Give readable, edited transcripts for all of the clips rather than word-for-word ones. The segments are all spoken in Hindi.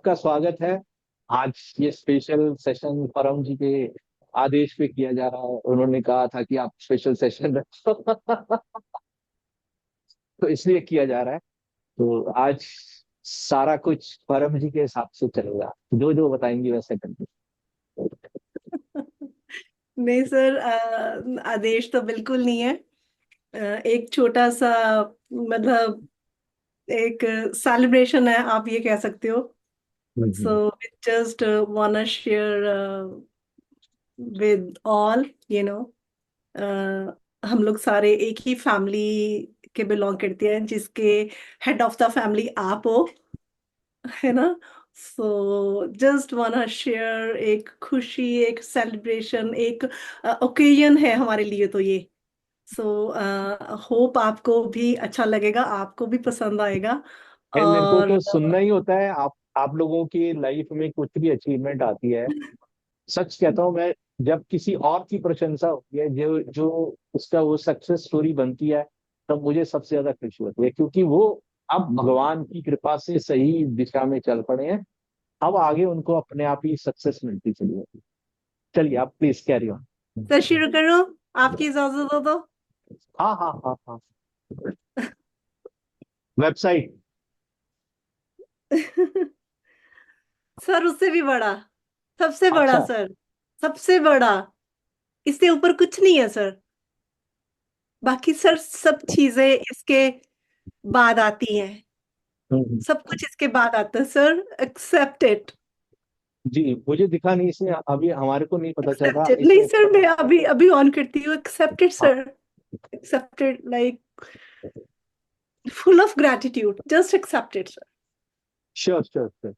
सबका स्वागत है। आज ये स्पेशल सेशन परम जी के आदेश पे किया जा रहा है। उन्होंने कहा था कि आप स्पेशल सेशन रखो। तो इसलिए किया जा रहा है। तो आज सारा कुछ परम जी के हिसाब से चलेगा, जो जो बताएंगे वैसे करके। नहीं सर, आदेश तो बिल्कुल नहीं है। एक छोटा सा, मतलब एक सेलिब्रेशन है, आप ये कह सकते हो। Hmm. So just wanna share with all, you know, हम लोग सारे एक ही फैमिली के बिलोंग करते हैं, जिसके हेड ऑफ द फैमिली आप हो, है ना। सो जस्ट वांना शेयर एक खुशी, एक सेलिब्रेशन, एक ओकेजन है हमारे लिए तो ये। सो होप आपको भी अच्छा लगेगा, आपको भी पसंद आएगा। भाई मेरे को और तो सुनना ही होता है। आप लोगों की लाइफ में कुछ भी अचीवमेंट आती है, सच कहता हूँ मैं, जब किसी और की प्रशंसा होती है, जो जो उसका वो सक्सेस स्टोरी बनती है, तब मुझे सबसे ज्यादा खुशी होती है, क्योंकि वो अब भगवान की कृपा से सही दिशा में चल पड़े हैं। अब आगे उनको अपने आप ही सक्सेस मिलती चली जाती है। चलिए आप प्लीज कैरी ऑन। सर शुरू करो, आपकी इजाजत हो तो। हाँ हाँ हाँ हाँ। वेबसाइट। सर उससे भी बड़ा, सबसे बड़ा अच्छा। सर, सबसे बड़ा। इससे ऊपर कुछ नहीं है सर। बाकी सर सब चीजें इसके बाद आती हैं। हम्म। सब कुछ इसके बाद आता है सर। Accept it. जी मुझे दिखा नहीं इसमें, अभी हमारे को नहीं पता चल रहा एक्सेप्ट इट, नहीं इसमें। सर, मैं अभी अभी ऑन करती हूँ। एक्सेप्ट इट हाँ। Sir. Accept it like full of gratitude, just accept it sir. Sure sure sure.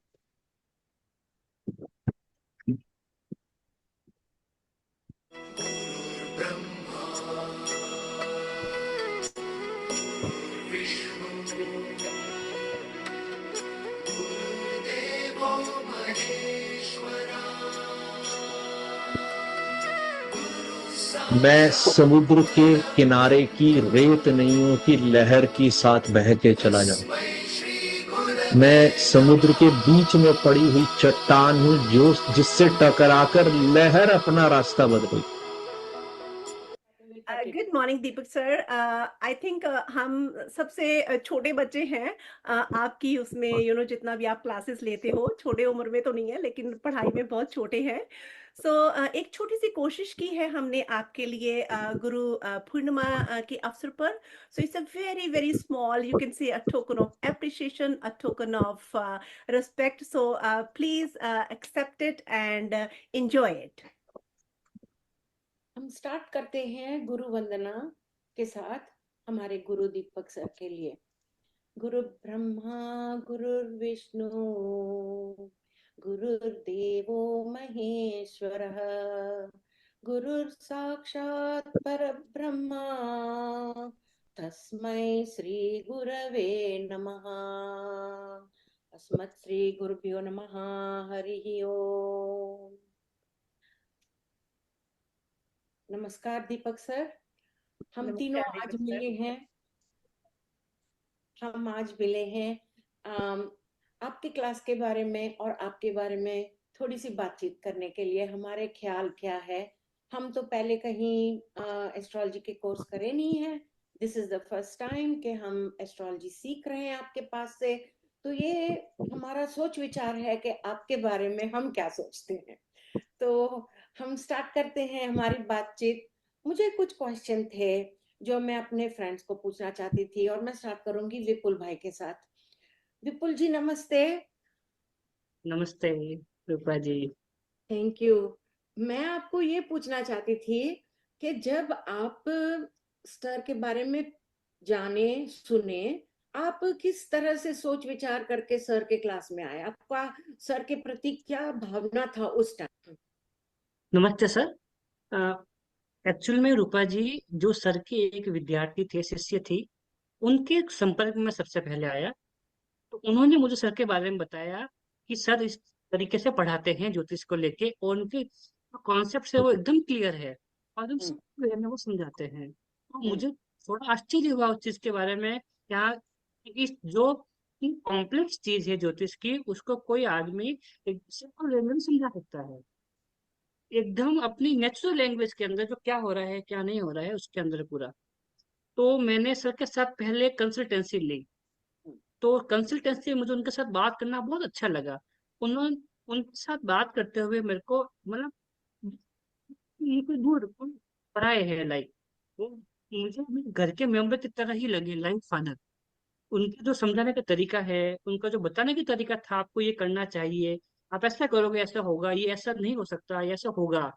मैं समुद्र के किनारे की रेत नहीं हूं कि लहर की साथ बह के चला जाऊं। मैं समुद्र के बीच में पड़ी हुई चट्टान हूं, जो जिससे टकराकर लहर अपना रास्ता बदले। Good morning Deepak sir. I think हम सबसे छोटे बच्चे हैं आपकी उसमें, जितना भी आप क्लासेस लेते हो, छोटे उम्र में तो नहीं है लेकिन पढ़ाई में बहुत छोटे हैं। सो एक छोटी सी कोशिश की है हमने आपके लिए, गुरु पूर्णिमा के अवसर पर। So it's a very very small, you can say a token of appreciation, a token of respect. So please accept it and enjoy it. हम स्टार्ट करते हैं गुरु वंदना के साथ हमारे गुरु दीपक सर के लिए। गुरु ब्रह्मा गुरुर्विष्णु गुरुर्देवो महेश्वरः गुरुर् साक्षात् परब्रह्मा तस्मै श्री गुरवे नमः। अस्मत् श्री गुरुभ्यो नमः। हरिः ओम। नमस्कार दीपक सर। हम तीनों नमस्कार आज दीपक सर। मिले हैं। हम आज मिले हैं आपकी क्लास के बारे में और आपके बारे में थोड़ी सी बातचीत करने के लिए। हमारे ख्याल क्या है, हम तो पहले कहीं एस्ट्रोलॉजी के कोर्स करे नहीं है। This is the first time कि हम एस्ट्रोलॉजी सीख रहे हैं आपके पास से। तो ये हमारा सोच विचार है कि आपके बारे में हम क्या सोचते हैं। तो हम स्टार्ट करते हैं हमारी बातचीत। मुझे कुछ क्वेश्चन थे जो मैं अपने फ्रेंड्स को पूछना चाहती थी, और मैं स्टार्ट करूंगी विपुल भाई के साथ। विपुल जी नमस्ते। नमस्ते रूपा जी। Thank you. मैं आपको ये पूछना चाहती थी कि जब आप स्टार के बारे में जाने सुने, आप किस तरह से सोच विचार करके सर के क्लास में आए? आपका सर के प्रति क्या भावना था उस टाइम? नमस्ते सर। एक्चुअल में रूपा जी, जो सर के एक विद्यार्थी थे, शिष्य थी, उनके संपर्क में मैं सबसे पहले आया। तो उन्होंने मुझे सर के बारे में बताया कि सर इस तरीके से पढ़ाते हैं ज्योतिष को लेके, और उनके कॉन्सेप्ट है वो एकदम क्लियर है, और एकदम हम्म, simple way में वो समझाते हैं। तो हम्म, मुझे थोड़ा आश्चर्य हुआ उस चीज के बारे में। यहाँ इस जो कॉम्प्लेक्स चीज है ज्योतिष की, उसको कोई आदमी एक सिंपल लैंग्वेज समझा सकता है, एकदम अपनी नेचुरल लैंग्वेज के अंदर, जो क्या हो रहा है क्या नहीं हो रहा है उसके अंदर पूरा। तो मैंने सर के साथ पहले कंसल्टेंसी ली। तो कंसल्टेंसी मुझे उनके साथ बात करना बहुत अच्छा लगा। उन्होंने उनके साथ बात करते हुए मेरे को मतलब ये कोई दूर पराए है, लाइक वो मुझे अपने घर के मेंबर की तरह ही लगे, लाइक फादर। उनके जो समझाने का तरीका है, उनका जो बताने का तरीका था, आपको ये करना चाहिए, आप ऐसा करोगे ऐसा होगा, ये ऐसा नहीं हो सकता, ये ऐसा होगा,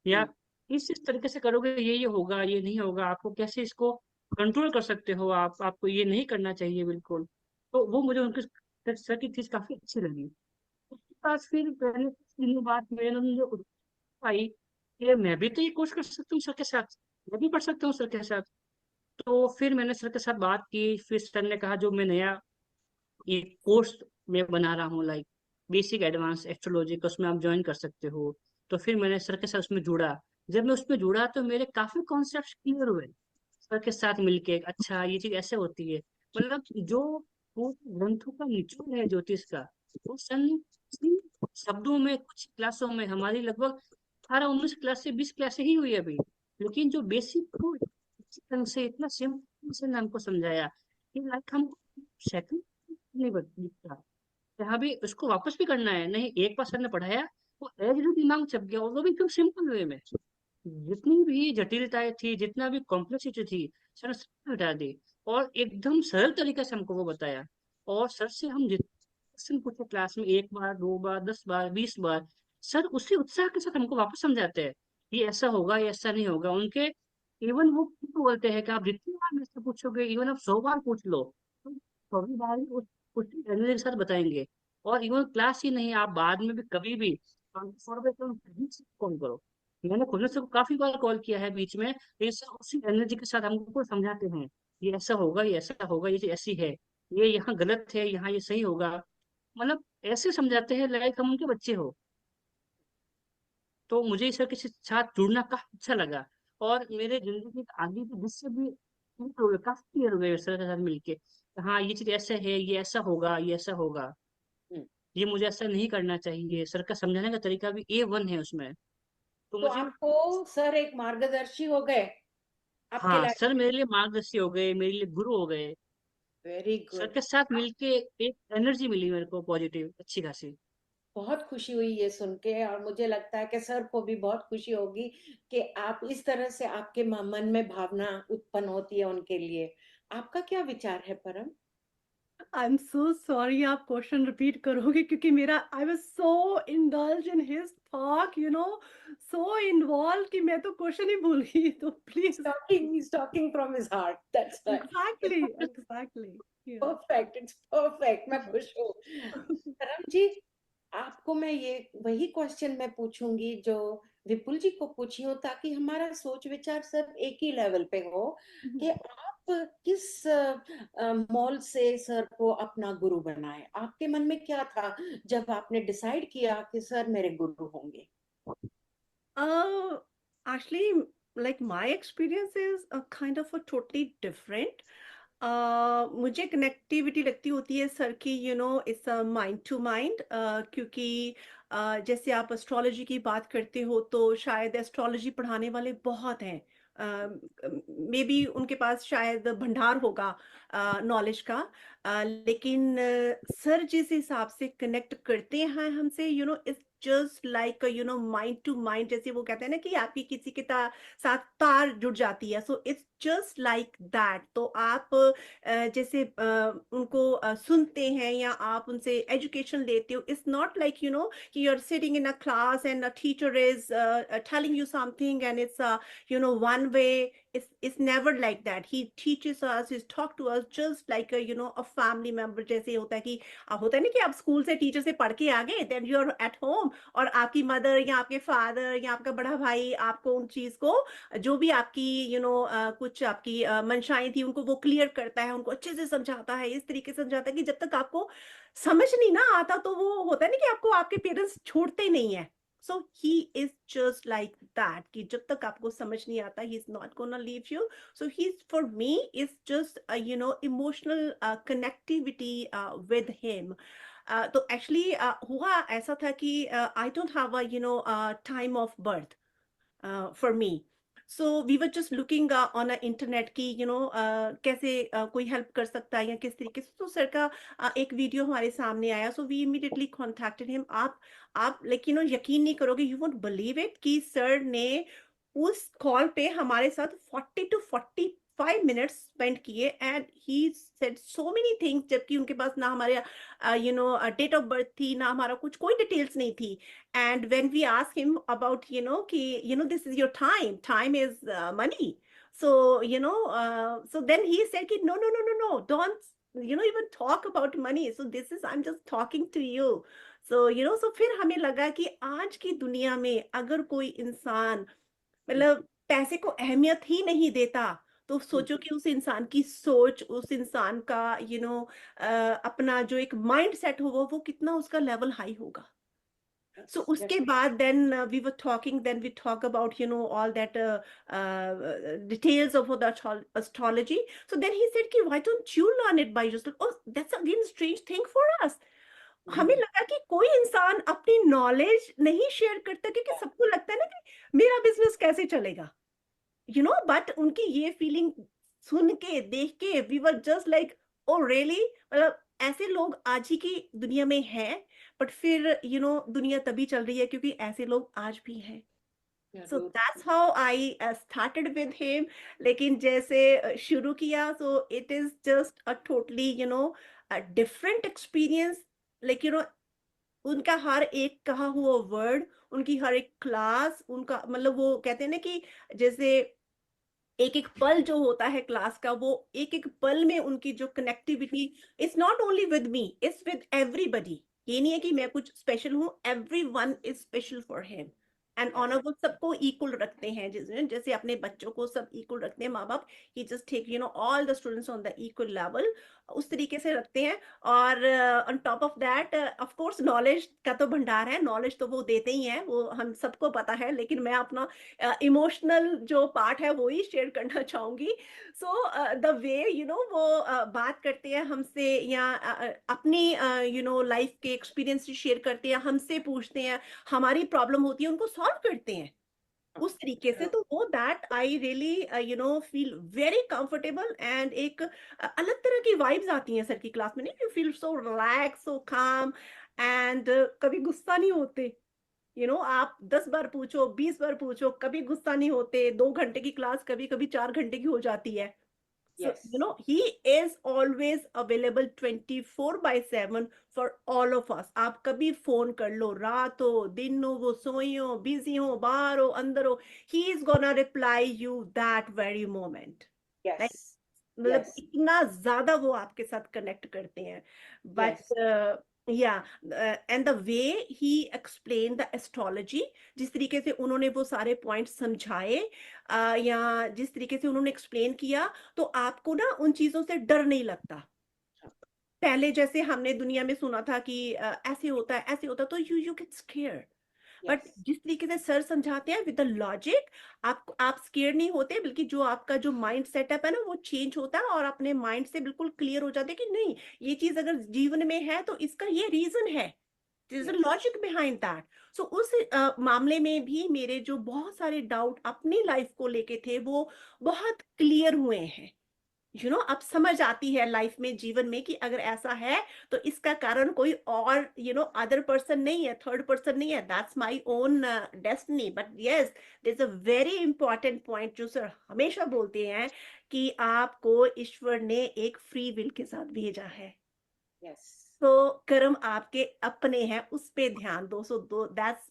या हम्म, इस तरीके से करोगे ये होगा, ये नहीं होगा, आपको कैसे इसको कंट्रोल कर सकते हो, आप आपको ये नहीं करना चाहिए बिल्कुल। तो वो मुझे उनके सर की चीज काफी अच्छी लगी। उसके बाद फिर पहले कुछ दिनों बाद मैंने मुझे आई कि मैं भी तो ये कोर्स कर सकता हूँ सर के साथ, मैं भी पढ़ सकता हूँ सर के साथ। तो फिर मैंने सर के साथ बात की, फिर सर ने कहा जो मैं नया ये कोर्स मैं बना रहा हूँ, लाइक बेसिक एडवांस एस्ट्रोलॉजी का, उसमें आप ज्वाइन कर सकते हो। तो फिर मैंने सर के साथ उसमें जुड़ा। जब मैं उसमें जुड़ा तो मेरे काफी कॉन्सेप्ट क्लियर हुए सर के साथ मिलके। अच्छा ये चीज ऐसे होती है, मतलब जो पूरे ग्रंथों का निचोड़ है ज्योतिष का, वो सन शब्दों में कुछ क्लासों में हमारी लगभग 18-19 क्लास से 20 क्लासें ही हुई अभी, लेकिन जो बेसिक को इस ढंग से इतना सिंपल से ने हमको समझाया कि लाइक हम सेकंड नहीं दिखता, यहाँ भी उसको वापस भी करना है नहीं, एक बार सर ने पढ़ाया वो एज भी दिमाग में छप गया, और वो भी एकदम सिंपल वे में। जितनी भी जटिलताएं थी, जितना भी कॉम्प्लेक्सिटी थी, सर ने सब हटा दी और एकदम सरल तरीके से हमको वो बताया। और सर से हम जितने क्वेश्चन पूछे क्लास में, एक बार 2 बार 10 बार 20 बार, सर उसी उत्साह के साथ हमको वापस समझाते हैं ये ऐसा होगा, ये ऐसा नहीं होगा। उनके इवन वो खुद को बोलते हैं कि आप जितनी बार मेरे से पूछोगे, इवन आप 100 बार पूछ लो, तो 100वीं बार ही उसी एनर्जी के साथ बताएंगे। और इवन क्लास ही नहीं, आप बाद में भी कभी भी 500 रुपये कॉल करो। मैंने खुद से काफी बार कॉल किया है बीच में, ये सब उसी एनर्जी के साथ हमको समझाते हैं ये ऐसा होगा, ये ऐसा होगा, ये चीज ऐसी है, ये यहाँ गलत है, यहाँ ये सही होगा। मतलब ऐसे समझाते हैं लाइक हम उनके बच्चे हो। तो मुझे सर के साथ जुड़ना काफी अच्छा लगा। और मेरे जिंदगी के आगे भी जिससे भी clear हो गए, काफी क्लियर हो गए सर के साथ मिलके। हाँ ये चीज ऐसा है, ये ऐसा होगा, ये ऐसा होगा, हम्म। ये मुझे ऐसा नहीं करना चाहिए। सर का समझाने का तरीका भी A1 है उसमें। तो तो मुझे, आपको सर एक मार्गदर्शी हो गए आपके हाँ लाइफ सर में। मेरे लिए मार्गदर्शी हो गए, मेरे लिए गुरु हो गए। Very sir good. के साथ मिलके एक एनर्जी मिली मेरे को, पॉजिटिव अच्छी खासी। बहुत खुशी हुई ये सुन के, और मुझे लगता है कि सर को भी बहुत खुशी होगी कि आप इस तरह से आपके मन में भावना उत्पन्न होती है उनके लिए। आपका क्या विचार है परम? आई एम सो सॉरी, आप क्वेश्चन रिपीट करोगे क्योंकि मेरा I was so indulge in his talk, so involve कि मैं तो क्वेश्चन ही भूल गई, तो please. He's talking from his heart, that's why. Exactly exactly या। परफेक्ट, इट्स परफेक्ट, मैं खुश हूँ। परम जी, आपको मैं ये वही क्वेश्चन मैं पूछूंगी जो विपुल जी को पूछी हूँ, ताकि हमारा सोच विचार सब एक ही लेवल पे हो, कि आप किस मोल से सर को अपना गुरु बनाए। आपके मन में क्या था जब आपने डिसाइड किया कि सर मेरे गुरु होंगे? Actually, like my experience is a kind of a totally different. मुझे कनेक्टिविटी लगती होती है सर की, इट्स माइंड टू माइंड, क्योंकि जैसे आप एस्ट्रोलॉजी की बात करते हो तो शायद एस्ट्रोलॉजी पढ़ाने वाले बहुत हैं, मे बी उनके पास शायद भंडार होगा नॉलेज का, लेकिन सर जिस हिसाब से कनेक्ट करते हैं हमसे, it's just like mind to mind, जैसे वो कहते हैं ना कि आपकी किसी के साथ तार जुड़ जाती है, so it's just like that. तो आप जैसे उनको सुनते हैं या आप उनसे एजुकेशन लेते हो, इट्स नॉट लाइक कि you are sitting in a class and a teacher is telling you something and it's one way. It's never like that. He teaches us, he's talk to us just like a family member, जैसे होता है कि होता है ना कि आप स्कूल से टीचर से पढ़ के आ गए, then you are at home, और आपकी मदर या आपके फादर या आपका बड़ा भाई आपको उन चीज को, जो भी आपकी कुछ आपकी मंशाएं थी, उनको वो क्लियर करता है, उनको अच्छे से समझाता है, इस तरीके से समझाता है कि जब तक आपको समझ नहीं ना आता, तो वो होता है ना कि आपको आपके पेरेंट्स छोड़ते नहीं है, So he is just like that कि जब तक आपको समझ नहीं आता he is not gonna leave you. So he's, for me, is just emotional connectivity with him. तो actually हुआ ऐसा था कि I don't have a time of birth for me. So we were just looking on a internet कि कैसे कोई हेल्प कर सकता है या किस तरीके से. तो सर का एक वीडियो हमारे सामने आया. So we immediately contacted him. आप यकीन नहीं करोगे, यू वोंट बिलीव इट कि सर ने उस कॉल पे हमारे साथ 40 to 45 मिनट्स स्पेंड किए. And he said so many things, जबकि उनके पास ना हमारे डेट ऑफ बर्थ थी, ना हमारा कुछ कोई डिटेल्स नहीं थी. And when we ask him about, this is your time is money. So, so then he said, no, no, no, no, no, don't, even talk about money. So this is, I'm just talking to you. So, so फिर हमें लगा कि आज की दुनिया में अगर कोई इंसान मतलब पैसे को अहमियत ही नहीं देता, तो सोचो कि उस इंसान की सोच, उस इंसान का अपना जो एक माइंड सेट होगा, वो कितना उसका लेवल हाई होगा. So उसके बाद then we were talking, then we talk about all that details of the astrology. So then he said कि why don't you learn it by yourself? Oh, that's again a strange thing for us. हमें लगा कि कोई इंसान अपनी नॉलेज नहीं शेयर करता, क्योंकि सबको लगता है ना कि मेरा बिजनेस कैसे चलेगा, बट उनकी ये फीलिंग सुन के, देख के, we were just like, oh really, मतलब ऐसे लोग आज ही की दुनिया में हैं. बट फिर दुनिया तभी चल रही है क्योंकि ऐसे लोग आज भी हैं. So that's how I started with him. लेकिन जैसे शुरू किया, so it is just a totally different experience. Like उनका हर एक कहा हुआ वर्ड, उनकी हर एक क्लास, उनका मतलब वो कहते हैं ना कि जैसे एक एक पल जो होता है क्लास का, वो एक एक पल में उनकी जो connectivity, it's not only with me, it's with everybody. ये नहीं है कि मैं कुछ स्पेशल हूँ, everyone is special for him. And honour वो सबको इक्वल रखते हैं, जैसे अपने बच्चों को सब इक्वल रखते हैं माँ बाप. He just take all the students on the equal level, उस तरीके से रखते हैं. और on top of that, of course knowledge का तो भंडार है, नॉलेज तो वो देते ही हैं, वो हम सबको पता है. लेकिन मैं अपना इमोशनल जो पार्ट है वो ही शेयर करना चाहूंगी. सो द वे वो बात करते हैं हमसे, या अपनी लाइफ के एक्सपीरियंस शेयर करते हैं, हमसे पूछते हैं, हमारी प्रॉब्लम होती है उनको सॉल्व करते हैं उस तरीके से. तो वो that I really feel very comfortable. And एक अलग तरह की वाइब्स आती हैं सर की क्लास में. नहीं, यू फील सो रिलैक्स, सो काम. एंड कभी गुस्सा नहीं होते. आप 10 बार पूछो, 20 बार पूछो, कभी गुस्सा नहीं होते. 2 घंटे की क्लास कभी कभी 4 घंटे की हो जाती है. So, Yes. he is always available 24/7 for all of us. आप कभी फोन कर लो, रात हो, दिन हो, वो सोई हो, बिजी हो, बाहर हो, अंदर हो, he is gonna reply you that very moment. Like, Yes. मतलब Yes. इतना ज्यादा वो आपके साथ कनेक्ट करते हैं. But Yes. And the way he explain the astrology, जिस तरीके से उन्होंने वो सारे पॉइंट समझाए, या जिस तरीके से उन्होंने एक्सप्लेन किया, तो आपको ना उन चीजों से डर नहीं लगता. पहले जैसे हमने दुनिया में सुना था कि ऐसे होता है, ऐसे होता है, तो you get square. But Yes. जिस तरीके से सर समझाते हैं विद द लॉजिक, आप स्केयर नहीं होते, बल्कि जो आपका जो माइंड सेटअप है ना, वो चेंज होता है, और अपने माइंड से बिल्कुल क्लियर हो जाते हैं कि नहीं, ये चीज अगर जीवन में है तो इसका ये रीजन है, there is a Yes. Logic behind that. So उस मामले में भी मेरे जो बहुत सारे डाउट अपनी लाइफ को लेके थे, वो बहुत क्लियर हुए हैं. अब समझ आती है लाइफ में, जीवन में, कि अगर ऐसा है तो इसका कारण कोई और अदर पर्सन नहीं है, थर्ड पर्सन नहीं है, that's my own destiny. But yes, there is a very important point जो सर हमेशा बोलते हैं, कि आपको ईश्वर ने एक फ्री विल के साथ भेजा है. Yes. तो कर्म आपके अपने हैं, उस पे ध्यान दो. सो दो, that's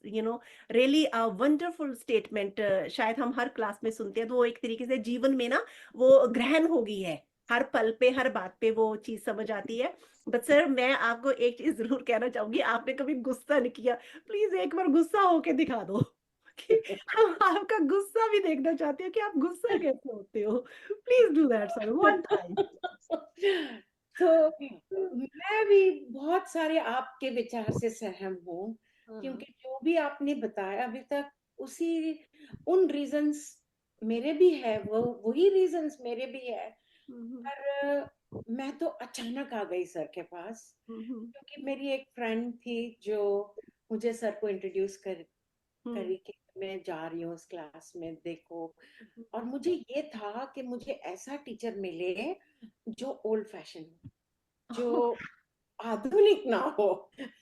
really a wonderful statement. शायद हम हर क्लास में सुनते हैं, तो वो एक तरीके से जीवन में ना वो ग्रहण हो गई है. हर पल पे, हर बात पे वो चीज समझ आती है. बट सर, मैं आपको एक चीज जरूर कहना चाहूंगी, आपने कभी गुस्सा नहीं किया. प्लीज एक बार गुस्सा होके दिखा दो कि हम आपका गुस्सा भी देखना चाहते हैं कि आप गुस्सा कैसे होते हो. Please do that sir, one time. तो मैं भी बहुत सारे आपके विचार से सहमत हूँ. क्योंकि जो भी आपने बताया अभी तक उसी उन रीजंस मेरे भी है, वो वही रीजंस मेरे भी है। पर मैं तो अचानक आ गई सर के पास, क्योंकि मेरी एक फ्रेंड थी जो मुझे सर को इंट्रोड्यूस करी कि मैं जा रही हूँ उस क्लास में, देखो। और मुझे ये था कि मुझे ऐसा टीचर मिले जो ओल्ड फैशन, जो आधुनिक ना हो।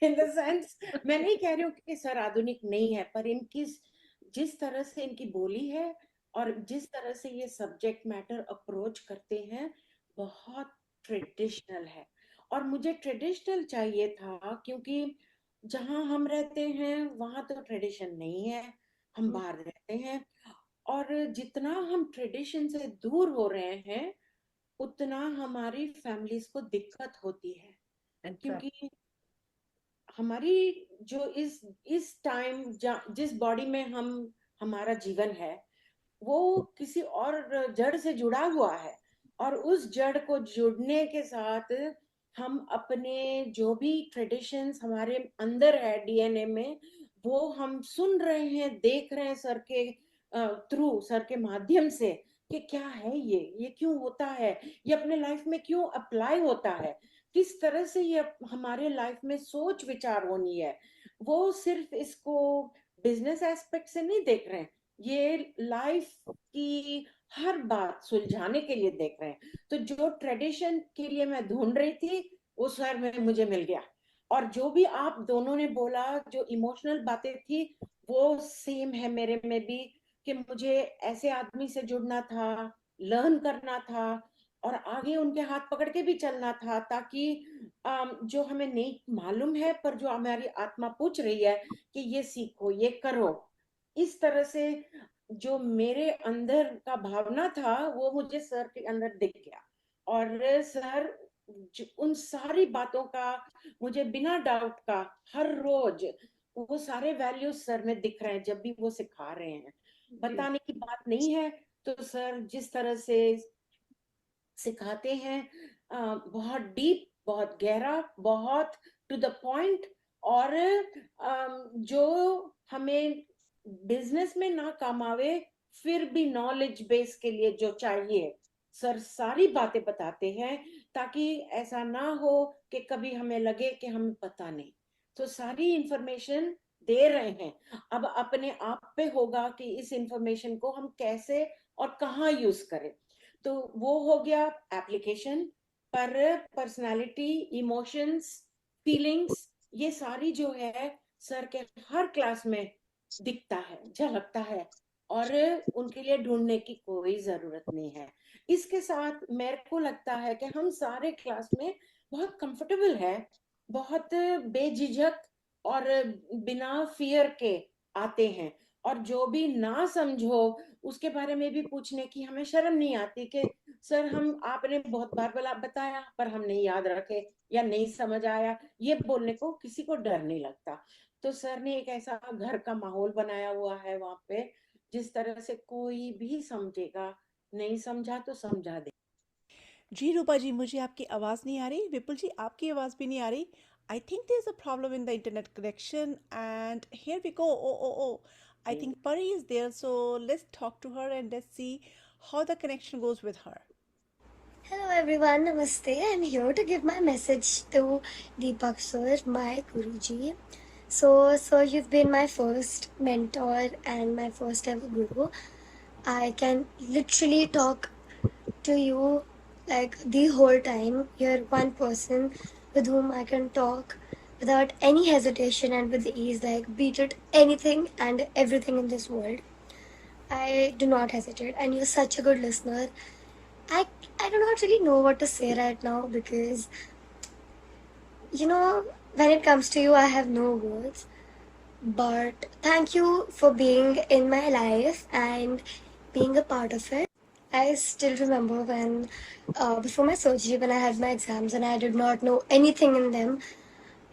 इन द सेंस, मैं नहीं कह रही हूँ कि सर आधुनिक नहीं है, पर इनकी जिस तरह से इनकी बोली है और जिस तरह से ये सब्जेक्ट मैटर अप्रोच करते हैं, बहुत ट्रेडिशनल है। और मुझे ट्रेडिशनल चाहिए था, क्योंकि जहाँ हम रहते हैं वहां तो ट्रेडिशन नहीं है, हम बाहर रहते हैं। और जितना हम ट्रेडिशन से दूर हो रहे हैं, उतना हमारी फैमिलीज को दिक्कत होती है, क्योंकि हमारी जो इस टाइम जिस बॉडी में हम हमारा जीवन है, वो किसी और जड़ से जुड़ा हुआ है। और उस जड़ को जुड़ने के साथ हम अपने जो भी ट्रेडिशंस हमारे अंदर है डीएनए में, वो हम सुन रहे हैं, देख रहे हैं सर के थ्रू, सर के माध्यम से, कि क्या है ये क्यों होता है, ये अपने लाइफ में क्यों अप्लाई होता है, किस तरह से ये हमारे लाइफ में सोच विचार होनी है। वो सिर्फ इसको बिजनेस एस्पेक्ट से नहीं देख रहे हैं, ये लाइफ की हर बात सुलझाने के लिए देख रहे हैं। तो जो ट्रेडिशन के लिए मैं ढूंढ रही थी, वो सर में मुझे मिल गया। और जो भी आप दोनों ने बोला, जो इमोशनल बातें थी, वो सेम है मेरे में भी, कि मुझे ऐसे आदमी से जुड़ना था, लर्न करना था, और आगे उनके हाथ पकड़ के भी चलना था, ताकि जो हमें नहीं मालूम है पर जो हमारी आत्मा पूछ रही है कि ये सीखो, ये करो, इस तरह से जो मेरे अंदर का भावना था, वो मुझे सर के अंदर दिख गया। और सर उन सारी बातों का मुझे बिना डाउट का हर रोज वो सारे वैल्यूज सर में दिख रहे हैं जब भी वो सिखा रहे हैं। बताने की बात नहीं है, तो सर जिस तरह से सिखाते हैं, बहुत डीप, बहुत गहरा, बहुत टू द पॉइंट। और जो हमें बिजनेस में ना काम आवे, फिर भी नॉलेज बेस के लिए जो चाहिए, सर सारी बातें बताते हैं, ताकि ऐसा ना हो कि कभी हमें लगे कि हमें पता नहीं। तो सारी इंफॉर्मेशन दे रहे हैं। अब अपने आप पे होगा कि इस इंफॉर्मेशन को हम कैसे और कहाँ यूज करें। तो वो हो गया एप्लीकेशन। पर पर्सनालिटी, इमोशंस, फीलिंग्स, ये सारी जो है सर के हर क्लास में दिखता है, झलकता है, और उनके लिए ढूंढने की कोई जरूरत नहीं है। इसके साथ मेरे को लगता है कि हम सारे क्लास में बहुत कंफर्टेबल है, बहुत बेझिझक और बिना फियर के आते हैं। और जो भी ना समझो, उसके बारे में भी पूछने की हमें शर्म नहीं आती कि सर हम आपने बहुत बार बताया पर हम नहीं याद रखे या नहीं समझ आया, ये बोलने को किसी को डर नहीं लगता। तो सर ने एक ऐसा घर का माहौल बनाया हुआ है वहां पे, जिस तरह से कोई भी समझेगा, नहीं समझा तो समझा दे। जी रूपा जी, मुझे आपकी आवाज़ नहीं आ रही, विपुल जी आपकी आवाज़ भी नहीं आ रही। I think there is a problem in the internet connection and here we go. Oh I think Pari is there, so let's talk to her and let's see how the connection goes with her. Hello everyone, Namaste. I'm here to give my message to Deepak sir, my Guruji. So, sir, you've been my first mentor and my first ever guru. I can literally talk to you like the whole time. You're one person with whom I can talk without any hesitation and with ease, like beat it anything and everything in this world. I do not hesitate, and you're such a good listener. I I do not really know what to say right now because when it comes to you I have no words. But thank you for being in my life and being a part of it. I still remember when before my surgery, when I had my exams and I did not know anything in them,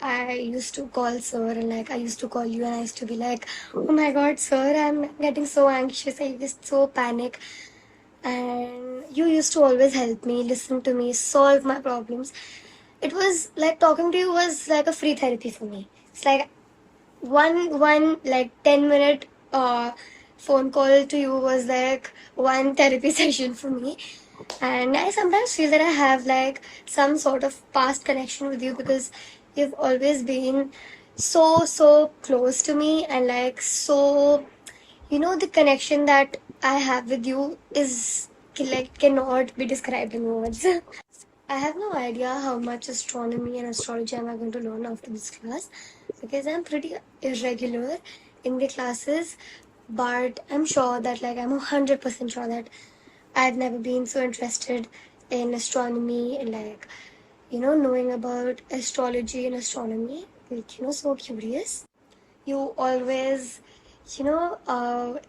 I used to call sir, and like I used to call you and I used to be like, oh my god sir, I'm getting so anxious, I used so panic. And you used to always help me, listen to me, solve my problems. It was like talking to you was like a free therapy for me. It's like one like 10-minute phone call to you was like one therapy session for me. And I sometimes feel that I have like some sort of past connection with you because you've always been so close to me, and like so, the connection that I have with you is like cannot be described in words. I have no idea how much astronomy and astrology am I going to learn after this class because I'm pretty irregular in the classes, but I'm sure that like I'm 100% sure that I've never been so interested in astronomy and like knowing about astrology and astronomy, like so curious. You always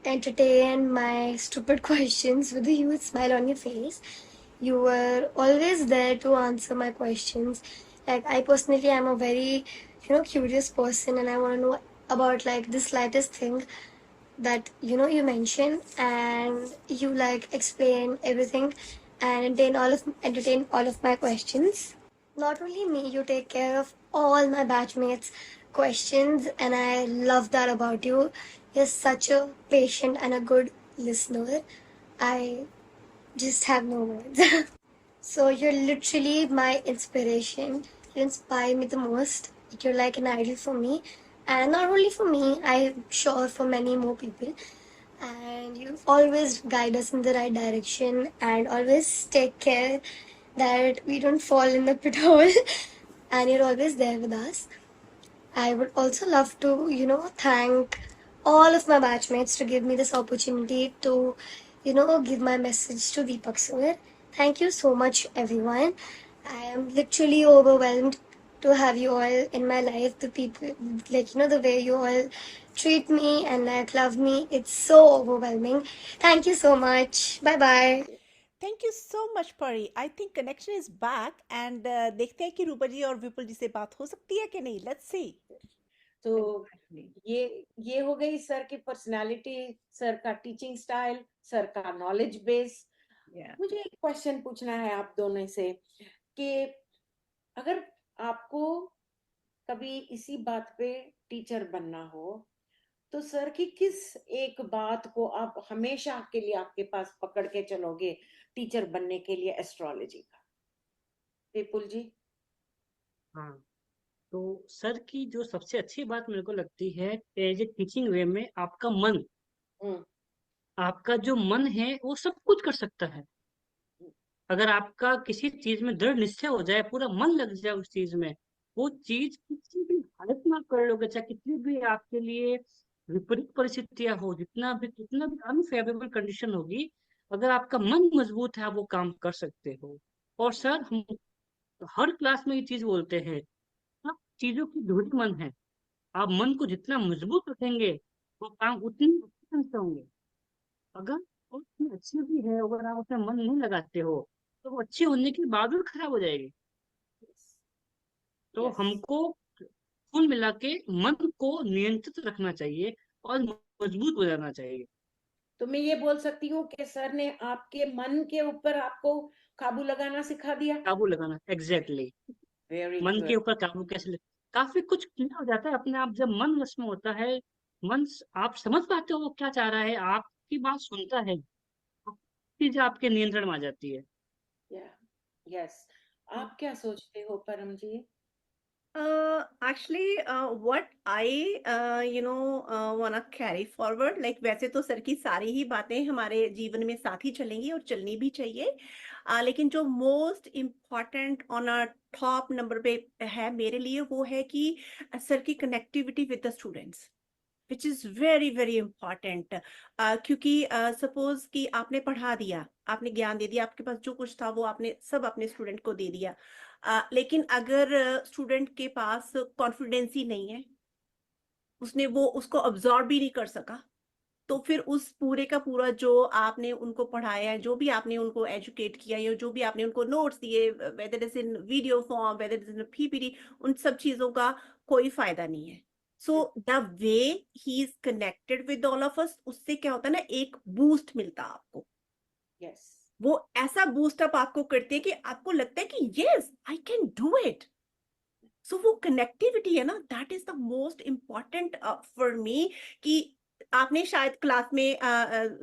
entertain my stupid questions with a huge smile on your face. You were always there to answer my questions. Like I personally am a very curious person, and I want to know about like the slightest thing that you mention, and you like explain everything and entertain all of my questions. Not only me, you take care of all my batchmates questions, and I love that about you. You're such a patient and a good listener. I just have no words. So you're literally my inspiration. You inspire me the most. You're like an idol for me. And not only for me, I'm sure for many more people. And you always guide us in the right direction and always take care that we don't fall in the pit hole. And you're always there with us. I would also love to, thank all of my batchmates to give me this opportunity to, give my message to Deepak sir. Thank you so much, everyone. I am literally overwhelmed to have you all in my life. The people, like, the way you all treat me and like love me, it's so overwhelming. Thank you so much. Bye bye. Thank you so much Pari. I think connection is back and देखते हैं कि रूपा जी और विपुल जी से बात हो सकती है कि नहीं. Let's see. तो ये हो गई सर की पर्सनालिटी, सर का टीचिंग स्टाइल, सर का नॉलेज बेस. मुझे एक क्वेश्चन पूछना है आप दोनों से कि अगर आपको कभी इसी बात पे टीचर बनना हो तो सर की किस एक बात को आप हमेशा के लिए आपके पास पकड़ के चलोगे टीचर बनने के लिए एस्ट्रोलॉजी का? विपुल जी. हाँ, तो सर की जो सबसे अच्छी बात मेरे को लगती है एज ए टीचिंग वे में, आपका मन, आपका जो मन है वो सब कुछ कर सकता है. अगर आपका किसी चीज में दृढ़ निश्चय हो जाए, पूरा मन लग जाए उस चीज में, वो चीज किसी भी हालत में आप कर लोगे, चाहे कितनी भी आपके लिए विपरीत परिस्थितियां हो, कितना भी अनफेवरेबल कंडीशन होगी, अगर आपका मन मजबूत है आप वो काम कर सकते हो. और सर हम हर क्लास में ये चीज बोलते हैं, सब चीजों की धुरी मन है. आप मन को जितना मजबूत रखेंगे वो काम उतनी अच्छे से होंगे. अगर वो इतनी अच्छी भी है, अगर आप उसमें मन नहीं लगाते हो तो वो अच्छी होने के बाद भी खराब हो जाएगी. तो Yes. हमको कुल मिला के मन को नियंत्रित रखना चाहिए और मजबूत बनाना चाहिए. तो मैं ये बोल सकती हूँ कि सर ने आपके मन के ऊपर आपको काबू लगाना सिखा दिया. काबू लगाना, एग्जैक्टली. वेरी मन के गुड. ऊपर काबू काफी कुछ क्लियर हो जाता है अपने आप जब मन वश में होता है. आप समझ पाते हो वो क्या चाह रहा है, आपकी बात सुनता है, चीजें आपके नियंत्रण में आ जाती है. यस. आप क्या सोचते हो परम जी? Actually, what I wanna carry forward, like वैसे तो सर की सारी ही बातें हमारे जीवन में साथ ही चलेंगी और चलनी भी चाहिए. लेकिन जो most important on a top number पे है मेरे लिए वो है कि सर की connectivity with the students, which is very very important. क्योंकि सपोज कि आपने पढ़ा दिया, आपने ज्ञान दे दिया, आपके पास जो कुछ था वो आपने सब अपने स्टूडेंट को दे दिया. लेकिन अगर स्टूडेंट के पास कॉन्फिडेंस ही नहीं है, उसने वो उसको अब्सॉर्ब भी नहीं कर सका, तो फिर उस पूरे का पूरा जो आपने उनको पढ़ाया है, जो भी आपने उनको एजुकेट किया या जो भी आपने उनको नोट्स दिए, whether is in video form, whether is in PPT, उन सब चीजों का कोई फायदा नहीं है. So the way he is connected with all of us, उससे क्या होता है ना, एक बूस्ट मिलता है आपको. यस. वो ऐसा बूस्ट अप आपको करते हैं कि आपको लगता है कि yes I can do it. So वो कनेक्टिविटी है ना, that is the most important for me. कि आपने शायद क्लास में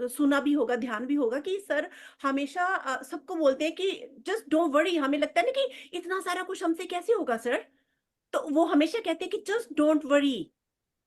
सुना भी होगा, ध्यान भी होगा कि सर हमेशा सबको बोलते हैं कि जस्ट डोंट वरी। हमें लगता है ना कि इतना सारा कुछ हमसे कैसे होगा सर, तो वो हमेशा कहते हैं कि जस्ट डोंट वरी,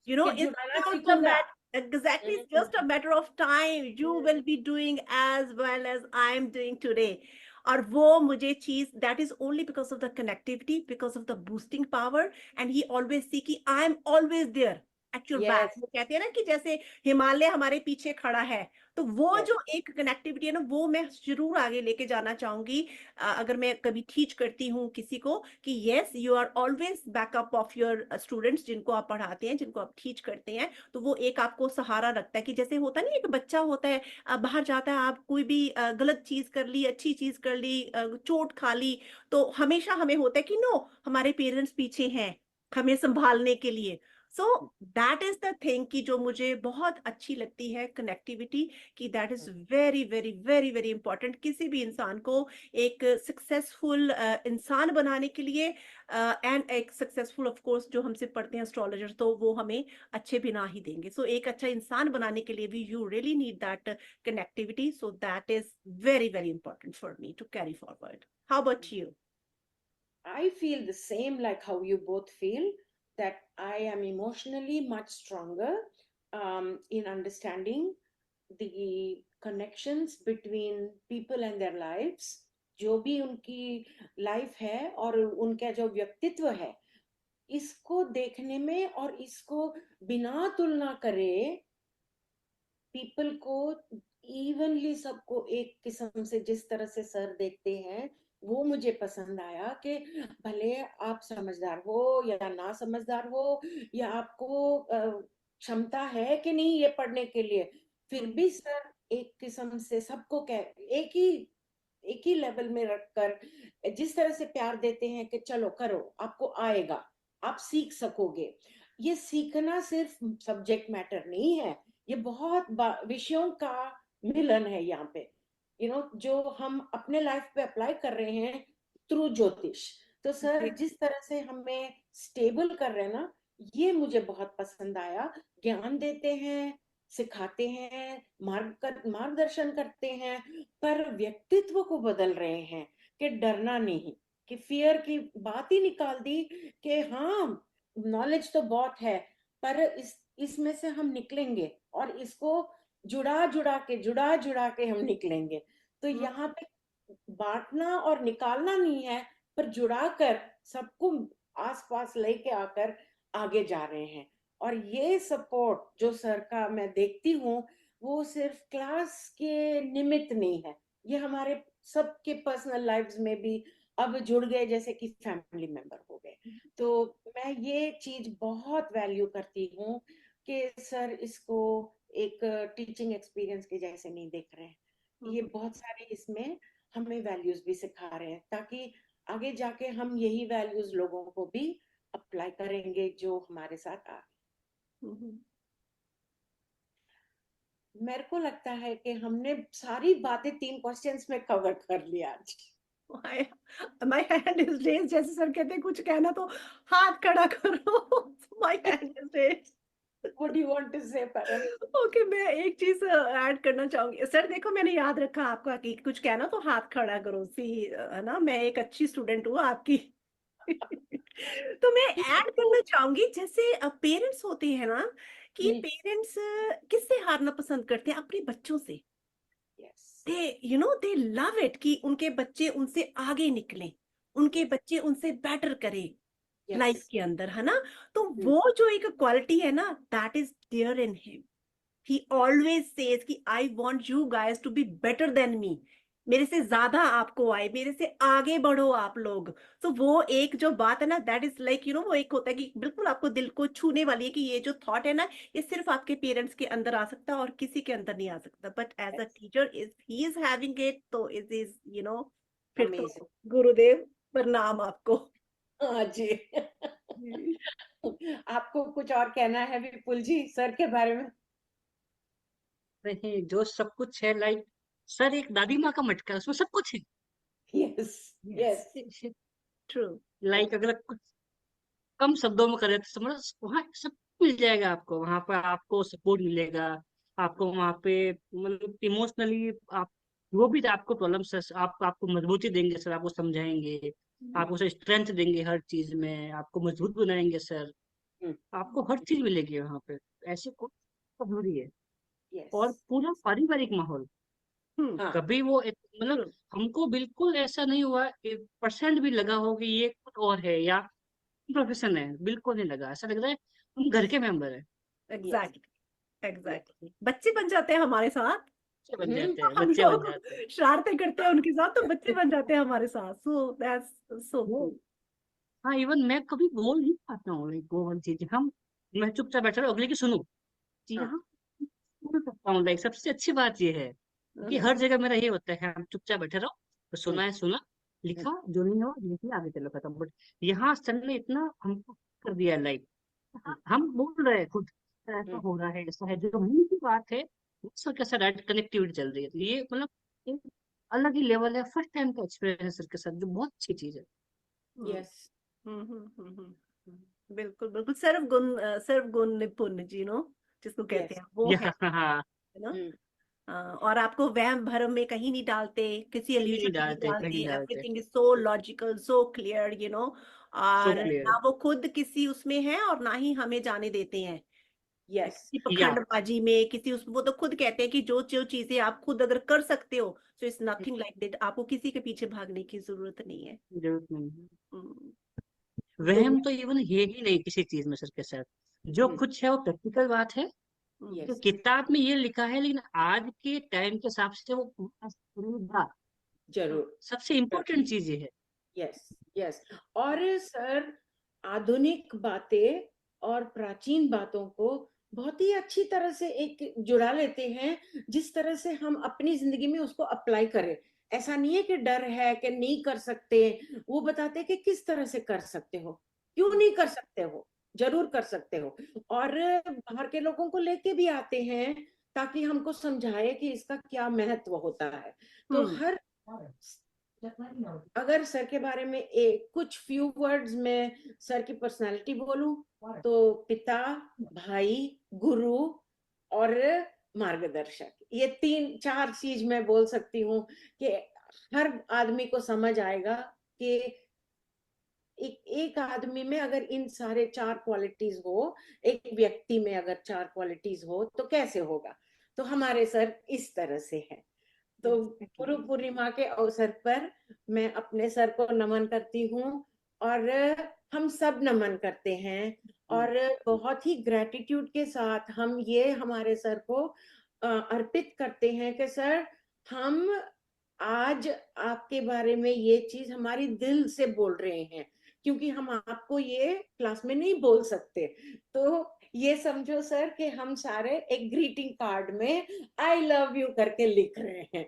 कि it's जुड़ाना just a सीखूंगा। exactly, it's just a matter of time, you will be doing as well as I am doing today। और वो मुझे चीज, that is only because of the connectivity, because of the boosting power, and he always see कि I am always there at your back। Yes वो कहते हैं ना कि जैसे हिमालय हमारे पीछे खड़ा है, तो वो यस जो एक कनेक्टिविटी है ना, वो मैं जरूर आगे लेके जाना चाहूंगी। अगर मैं कभी टीच करती हूँ किसी को, कि yes you are always backup of your students, जिनको आप पढ़ाते हैं, जिनको आप टीच करते हैं, तो वो एक आपको सहारा रखता है। कि जैसे होता नहीं, एक बच्चा होता है, बाहर जाता है, आप कोई भी गलत चीज कर ली, अच्छी चीज कर ली, चोट खा ली, तो हमेशा हमें होता है कि नो, हमारे पेरेंट्स पीछे हैं हमें संभालने के लिए। सो दैट इज द थिंग कि जो मुझे बहुत अच्छी लगती है कनेक्टिविटी, कि that is very very very very important किसी भी इंसान को एक सक्सेसफुल इंसान बनाने के लिए। एंड एक सक्सेसफुल ऑफ कोर्स जो हमसे पढ़ते हैं एस्ट्रोलॉजर, तो वो हमें अच्छे बना ही देंगे। सो एक अच्छा इंसान बनाने के लिए भी you really need that connectivity. So that is very very important for me to carry forward. How about you? I feel the same like how you both feel, that I am emotionally much stronger in understanding the connections between people and their lives। जो भी उनकी लाइफ है और उनका जो व्यक्तित्व है, इसको देखने में और इसको बिना तुलना करे पीपल को इवनली सबको एक किस्म से जिस तरह से सर देखते हैं, वो मुझे पसंद आया। कि भले आप समझदार हो या ना समझदार हो, या आपको क्षमता है कि नहीं ये पढ़ने के लिए, फिर भी सर एक किस्म से सबको एक ही लेवल में रखकर जिस तरह से प्यार देते हैं कि चलो करो, आपको आएगा, आप सीख सकोगे। ये सीखना सिर्फ सब्जेक्ट मैटर नहीं है, ये बहुत विषयों का मिलन है यहाँ पे। जो हम अपने लाइफ पे अप्लाई कर रहे हैं थ्रू ज्योतिष। तो सर जिस तरह से हमें स्टेबल कर रहे हैं ना, ये मुझे बहुत पसंद आया। ज्ञान देते हैं, सिखाते हैं, मार्गदर्शन करते हैं, पर व्यक्तित्व को बदल रहे हैं। कि डरना नहीं, कि फियर की बात ही निकाल दी। कि हाँ, नॉलेज तो बहुत है, पर इसमें से हम निकलेंगे और इसको जुड़ा जुड़ा के हम निकलेंगे। तो यहाँ पे बांटना और निकालना नहीं है, पर जुड़ाकर सबको आसपास लेके आकर आगे जा रहे हैं। और ये सपोर्ट जो सर का मैं देखती हूँ, वो सिर्फ क्लास के निमित्त नहीं है, ये हमारे सबके पर्सनल लाइव्स में भी अब जुड़ गए, जैसे कि फैमिली मेंबर हो गए। तो मैं ये चीज बहुत वैल्यू करती हूँ कि सर इसको एक टीचिंग एक्सपीरियंस के जैसे नहीं देख रहे हैं। ये बहुत सारे इसमें हमें वैल्यूज भी सिखा रहे हैं, ताकि आगे जाके हम यही वैल्यूज लोगों को भी अप्लाई करेंगे जो हमारे साथ आ। मेरे को लगता है कि हमने सारी बातें 3 क्वेश्चंस में कवर कर लिया आज। My hand is raised, जैसे सर कहते हैं कुछ कहना तो हाथ खड़ा करो। My hand is raised। What do you want to say, परम? ओके, मैं एक चीज ऐड करना चाहूंगी सर। देखो, मैंने याद रखा आपका कि कुछ कहना तो हाथ खड़ा करो, सी है ना, मैं एक अच्छी स्टूडेंट हूँ आपकी। तो मैं ऐड करना चाहूंगी, जैसे पेरेंट्स होते हैं ना, कि पेरेंट्स किससे हारना पसंद करते हैं? अपने बच्चों से। दे लव इट कि उनके बच्चे उनसे आगे निकले, उनके बच्चे उनसे बेटर करें लाइफ के अंदर, है ना। तो वो जो एक क्वालिटी है ना, that is there in him. he always says कि I want you guys to be better than me। मेरे से ज्यादा आपको आए, मेरे से आगे बढ़ो आप लोग। तो वो एक जो बात है ना, दैट इज लाइक वो एक होता है कि बिल्कुल आपको दिल को छूने वाली है, कि ये जो थॉट है ना, ये सिर्फ आपके पेरेंट्स के अंदर आ सकता है और किसी के अंदर नहीं आ सकता। But as a teacher is he is having it, तो इज फिर तो गुरुदेव प्रणाम आपको। हाँ जी। आपको कुछ और कहना है विपुल जी सर के बारे में? नहीं, जो सब कुछ है, लाइक सर एक दादी माँ का मटका है, उसमें सब कुछ है। Yes yes true. लाइक अगर कुछ कम शब्दों में करें तो समझ, वहाँ सब मिल जाएगा आपको। वहाँ पर आपको सपोर्ट मिलेगा, आपको वहाँ पे मतलब इमोशनली आप जो भी आपको प्रॉब्लम सर, आपको मजबूती देंगे सर, आपको समझाएंगे, आपको सर स्ट्रेंथ देंगे हर चीज में, आपको मजबूत बनाएंगे सर, हम्म, आपको हर चीज मिलेगी वहाँ पे। ऐसे कोई जरूरी है। यस, और पूरा पारिवारिक माहौल, हम्म हाँ, कभी वो मतलब ट्रू हमको बिल्कुल ऐसा नहीं हुआ 1% भी लगा हो कि ये कुछ और है या प्रोफेशन है, बिल्कुल नहीं लगा। ऐसा लग रहा है हम घर के मेंबर है। यस, एग्जैक्टली यस, एग्जैक्टली बच्चे बन जाते हैं हमारे साथ। बच्चे बन हम्म, जाते तो हैं, हम बच्चे बन लोग जाते हैं। शरारतें करते हैं उनके साथ, तो बच्चे बन जाते हैं हमारे साथ। सो दैट्स सो वो कूल। हाँ, इवन मैं कभी बोल नहीं पाता हूँ लाइक वो वाली चीज। हम मैं चुपचाप बैठा रहा अगले की सुनूं कि हाँ, हाँ बोल सकता हूँ। लाइक सबसे अच्छी बात ये है कि हर जगह मेरा ये होता है, हम चुपचाप बैठे रहो, तो सुना है सुना, हम्म, लिखा जो नहीं हो लिख लिया, आगे चलो खत्म। बट यहाँ सर ने इतना हमको कर दिया लाइक, हम बोल रहे हैं खुद, ऐसा हम्म, हो रहा है, ऐसा है, जो हमने की बात है सर के साथ डायरेक्ट कनेक्टिविटी चल रही है। तो ये मतलब एक अलग ही लेवल है, फर्स्ट टाइम का एक्सपीरियंस है सर के साथ, जो बहुत अच्छी चीज है। यस, बिल्कुल बिल्कुल। सर्व गुण निपुण जी नो, जिसको कहते यस, हैं वो है हाँ, ना। हम्म, और आपको वहम भरम में कहीं नहीं डालते, किसी कहीं नहीं इल्यूजन में नहीं डालते, कहीं डालते। नहीं डालते। Everything is so logical, so clear, so और यस, क्लियर। ना वो खुद किसी उसमें है और ना ही हमें जाने देते हैं यस, किसी या पखंडबाजी में, किसी उस। वो तो खुद कहते हैं कि जो जो चीजें आप खुद अगर कर सकते हो, so it's nothing like that, आपको किसी के पीछे भागने की जरूरत नहीं है। जरूरत नहीं है। हम्म, तो वहम तो इवन है ही नहीं किसी चीज में सर के साथ। जो कुछ है वो प्रैक्टिकल बात है, जो यस, किताब में ये लिखा है, लेकिन आज के टाइम के हिसाब से वो पूरा जरूर, सबसे इम्पोर्टेंट चीज ये है। Yes, yes. और सर, आधुनिक बातें और प्राचीन बातों को बहुत ही अच्छी तरह से एक जुड़ा लेते हैं, जिस तरह से हम अपनी जिंदगी में उसको अप्लाई करें। ऐसा नहीं है कि डर है कि नहीं कर सकते, वो बताते हैं कि किस तरह से कर सकते हो, क्यों नहीं कर सकते हो, जरूर कर सकते हो। और बाहर के लोगों को लेके भी आते हैं ताकि हमको समझाए कि इसका क्या महत्व होता है। तो हम्म हर, अगर सर के बारे में एक कुछ फ्यू वर्ड्स में सर की पर्सनालिटी बोलूं, तो पिता, भाई, गुरु और मार्गदर्शक, ये 3-4 चीज मैं बोल सकती हूँ कि हर आदमी को समझ आएगा कि एक आदमी में अगर इन सारे 4 क्वालिटीज हो, एक व्यक्ति में अगर 4 क्वालिटीज हो तो कैसे होगा। तो हमारे सर इस तरह से है। तो गुरु एग्जैक्टली। पूर्णिमा के अवसर पर मैं अपने सर को नमन करती हूँ, और हम सब नमन करते हैं। और बहुत ही ग्रेटिट्यूड के साथ हम ये हमारे सर को अर्पित करते हैं कि सर, हम आज आपके बारे में ये चीज हमारी दिल से बोल रहे हैं, क्योंकि हम आपको ये क्लास में नहीं बोल सकते। तो ये समझो सर कि हम सारे एक ग्रीटिंग कार्ड में आई लव यू करके लिख रहे हैं।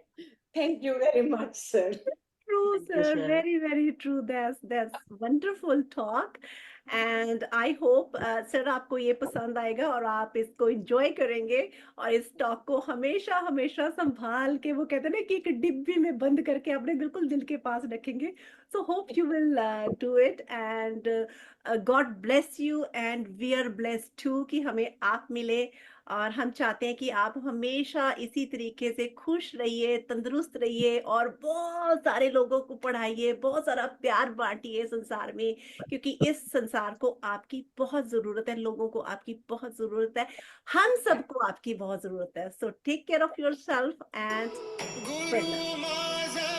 Thank you very much sir. True, thank you sir. Sir. Very, very true. That's wonderful talk. And I hope, sir, आपको ये पसंद आएगा और आप इसको enjoy करेंगे, और इस टॉक को हमेशा हमेशा संभाल के, वो कहते हैं ना कि एक डिब्बी में बंद करके अपने बिल्कुल दिल के पास रखेंगे। So hope you will do it, and God bless you, and we are blessed too कि हमें आप मिले। और हम चाहते हैं कि आप हमेशा इसी तरीके से खुश रहिए, तंदुरुस्त रहिए, और बहुत सारे लोगों को पढ़ाइए, बहुत सारा प्यार बांटिए संसार में, क्योंकि इस संसार को आपकी बहुत जरूरत है, लोगों को आपकी बहुत जरूरत है, हम सबको आपकी बहुत जरूरत है। So take care of your self and प्रणाम। गुरु माझा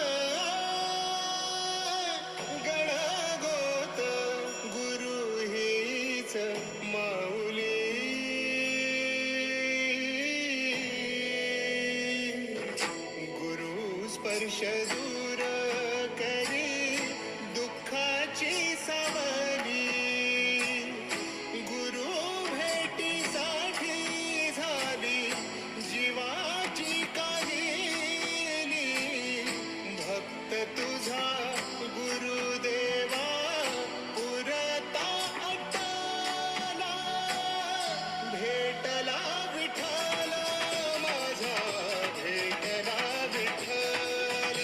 गणगोत गुरु हीच माऊली गुरु स्पर्श दूर करी दुःखाची सावली गुरु भेटीसाठी झाली जीवाची काहिली भक्त तुझा गुरुदेवा पुरता अट्टाला भेटला विठ्ठल माझा भेटला विठ्ठल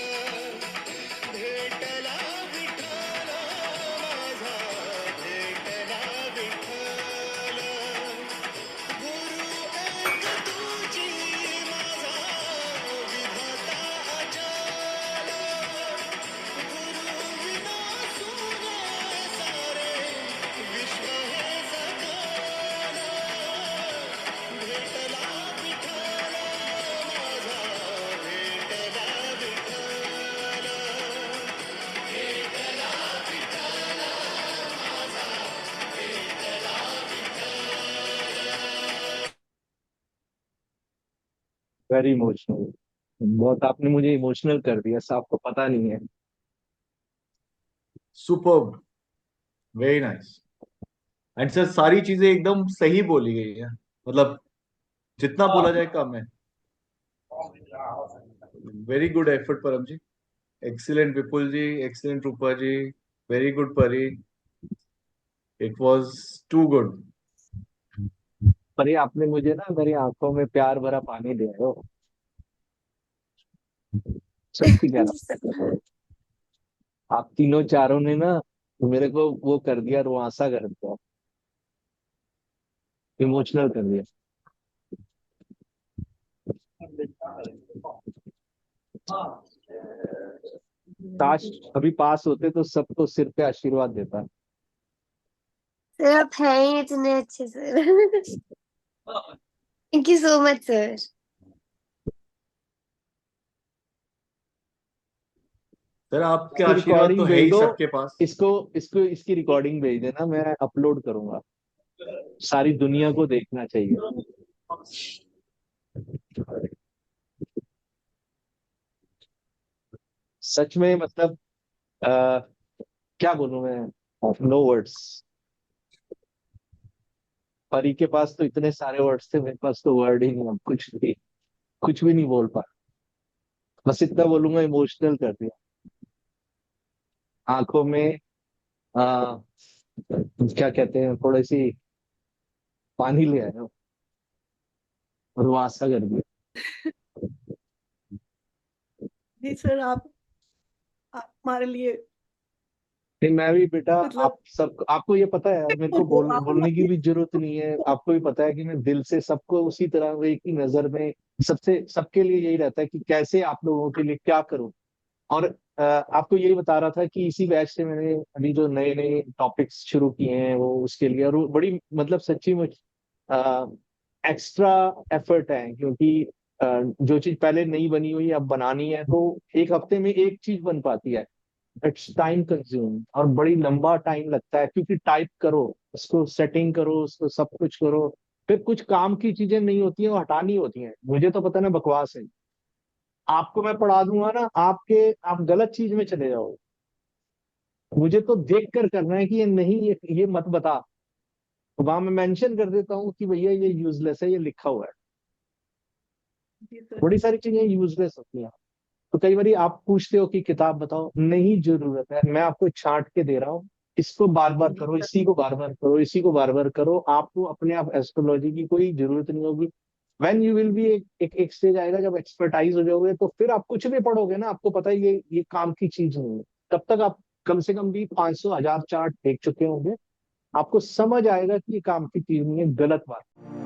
वेरी इमोशनल। बहुत आपने मुझे इमोशनल कर दिया, सब आपको पता नहीं है। Superb, very nice. And sir सारी चीजें एकदम सही बोली गई है, मतलब जितना बोला जाए कम है। वेरी गुड एफर्ट परम जी, एक्सीलेंट विपुल जी, एक्सीलेंट रूपा जी, वेरी गुड परी, इट वाज टू गुड। पर ये आपने मुझे ना मेरी आंखों में प्यार भरा पानी दिया हो, सच्ची कह रहा हूँ। आप तीनों चारों ने ना मेरे को वो कर दिया, रुआंसा कर दिया, इमोशनल कर दिया। काश अभी पास होते तो सबको सिर पे आशीर्वाद देता। सर आप हैं ही इतने अच्छे sir. Thank you so much sir. Sir आपके इसकी आशीर्वाद तो रिकॉर्डिंग है भेज ही दो, सबके पास। इसको इसको इसकी रिकॉर्डिंग भेज देना, मैं अपलोड करूंगा, सारी दुनिया को देखना चाहिए। सच में मतलब आ, क्या बोलूं मैं, नो वर्ड्स। परी के पास तो इतने सारे वर्ड्स थे, मेरे पास तो वर्ड ही नहीं, अब कुछ भी नहीं बोल पा। बस इतना बोलूंगा, इमोशनल कर दिया, आंखों में आ, क्या कहते हैं, थोड़ी सी पानी ले आया, रुआंसा कर दिया। जी सर, आप हमारे लिए नहीं, मैं भी बेटा, आप मतलब सब आपको ये पता है, मेरे को आप बोलने की हमारे भी जरूरत नहीं है। आपको भी पता है कि मैं दिल से सबको उसी तरह, वो एक ही नजर में, सबसे सबके लिए यही रहता है कि कैसे आप लोगों के लिए क्या करूं। और आपको यही बता रहा था कि इसी बैच से मैंने अभी जो नए नए टॉपिक्स शुरू किए हैं वो उसके लिए, और वो बड़ी मतलब सच्ची मुझ एक्स्ट्रा एफर्ट है, क्योंकि जो चीज पहले नहीं बनी हुई अब बनानी है, तो एक हफ्ते में एक चीज बन पाती है। इट्स टाइम कंज्यूम, और बड़ी लंबा टाइम लगता है, क्योंकि टाइप करो, उसको सेटिंग करो, उसको सब कुछ करो, फिर कुछ काम की चीजें नहीं होती हैं, वो हटानी होती हैं। मुझे तो पता ना, बकवास है। आपको मैं पढ़ा दूंगा ना, आप गलत चीज में चले जाओगे। मुझे तो देख कर करना है कि ये नहीं, ये मत बता, तो वहां मैं मेंशन कर देता हूँ कि भैया ये यूजलेस है, ये लिखा हुआ है। जी सर। बड़ी सारी चीजें यूजलेस होती हैं। तो कई बार आप पूछते हो कि किताब बताओ, नहीं जरूरत है, मैं आपको छांट के दे रहा हूँ। इसको बार बार जी करो, सर। इसी को बार बार करो, इसी को बार बार करो, आपको अपने आप एस्ट्रोलॉजी की कोई जरूरत नहीं होगी। व्हेन यू विल बी, एक स्टेज आएगा जब एक्सपर्टाइज हो जाओगे, तो फिर आप कुछ भी पढ़ोगे ना, आपको पता है ये काम की चीज नहीं है। तब तक आप कम से कम भी 500 1000 चार्ट देख चुके होंगे, आपको समझ आएगा कि ये काम की चीज नहीं है, गलत बात।